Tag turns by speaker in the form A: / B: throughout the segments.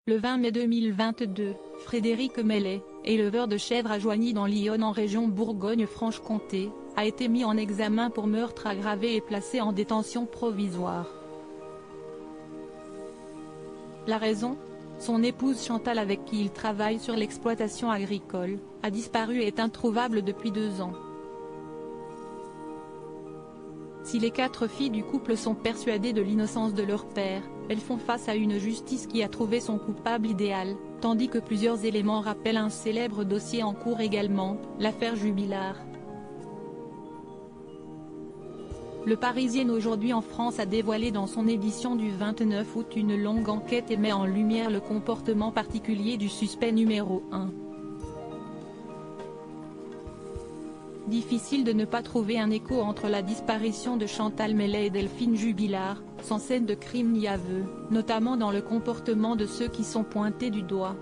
A: Le 20 mai 2022, Frédéric Mellet, éleveur de chèvres à Joigny dans l'Yonne en région Bourgogne-Franche-Comté, a été mis en examen pour meurtre aggravé et placé en détention provisoire. La raison ? Son épouse Chantal, avec qui il travaille sur l'exploitation agricole, a disparu et est introuvable depuis 2 ans. Si les 4 filles du couple sont persuadées de l'innocence de leur père, elles font face à une justice qui a trouvé son coupable idéal, tandis que plusieurs éléments rappellent un célèbre dossier en cours également, l'affaire Jubilard. Le Parisien aujourd'hui en France a dévoilé dans son édition du 29 août une longue enquête et met en lumière le comportement particulier du suspect numéro 1. Difficile de ne pas trouver un écho entre la disparition de Chantal Mellet et Delphine Jubilard, sans scène de crime ni aveu, notamment dans le comportement de ceux qui sont pointés du doigt.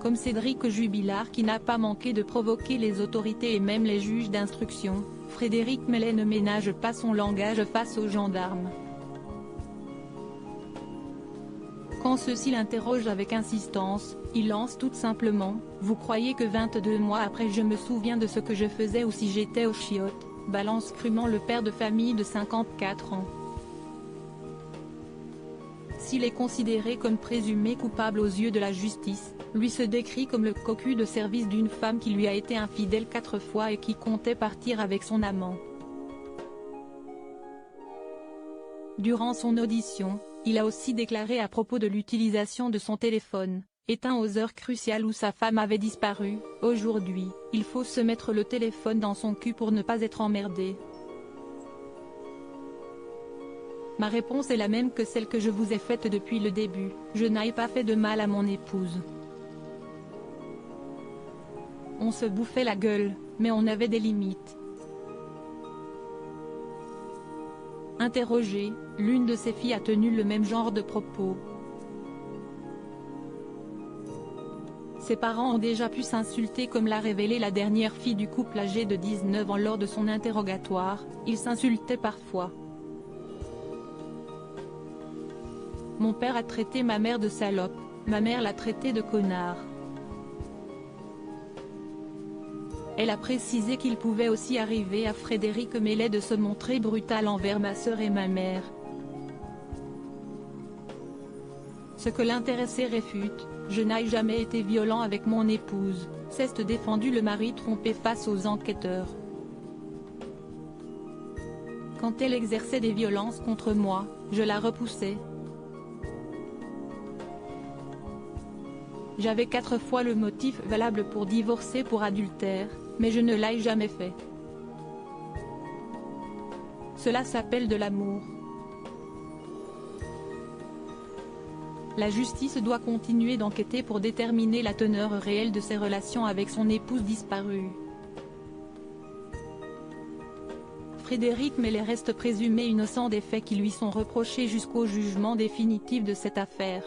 A: Comme Cédric Jubilard qui n'a pas manqué de provoquer les autorités et même les juges d'instruction, Frédéric Mellet ne ménage pas son langage face aux gendarmes. Quand ceux-ci l'interrogent avec insistance, il lance tout simplement « Vous croyez que 22 mois après je me souviens de ce que je faisais ou si j'étais aux chiottes ?» balance crûment le père de famille de 54 ans. S'il est considéré comme présumé coupable aux yeux de la justice, lui se décrit comme le cocu de service d'une femme qui lui a été infidèle 4 fois et qui comptait partir avec son amant. Durant son audition, il a aussi déclaré à propos de l'utilisation de son téléphone, éteint aux heures cruciales où sa femme avait disparu, « Aujourd'hui, il faut se mettre le téléphone dans son cul pour ne pas être emmerdé. Ma réponse est la même que celle que je vous ai faite depuis le début, je n'ai pas fait de mal à mon épouse. On se bouffait la gueule, mais on avait des limites. » Interrogée, l'une de ses filles a tenu le même genre de propos. Ses parents ont déjà pu s'insulter comme l'a révélé la dernière fille du couple âgée de 19 ans lors de son interrogatoire, ils s'insultaient parfois. Mon père a traité ma mère de salope, ma mère l'a traité de connard. Elle a précisé qu'il pouvait aussi arriver à Frédéric Mellet de se montrer brutal envers ma sœur et ma mère. Ce que l'intéressé réfute, je n'ai jamais été violent avec mon épouse, s'est défendu le mari trompé face aux enquêteurs. Quand elle exerçait des violences contre moi, je la repoussais. J'avais 4 fois le motif valable pour divorcer pour adultère, mais je ne l'ai jamais fait. Cela s'appelle de l'amour. La justice doit continuer d'enquêter pour déterminer la teneur réelle de ses relations avec son épouse disparue. Frédéric Mellet reste présumé innocent des faits qui lui sont reprochés jusqu'au jugement définitif de cette affaire.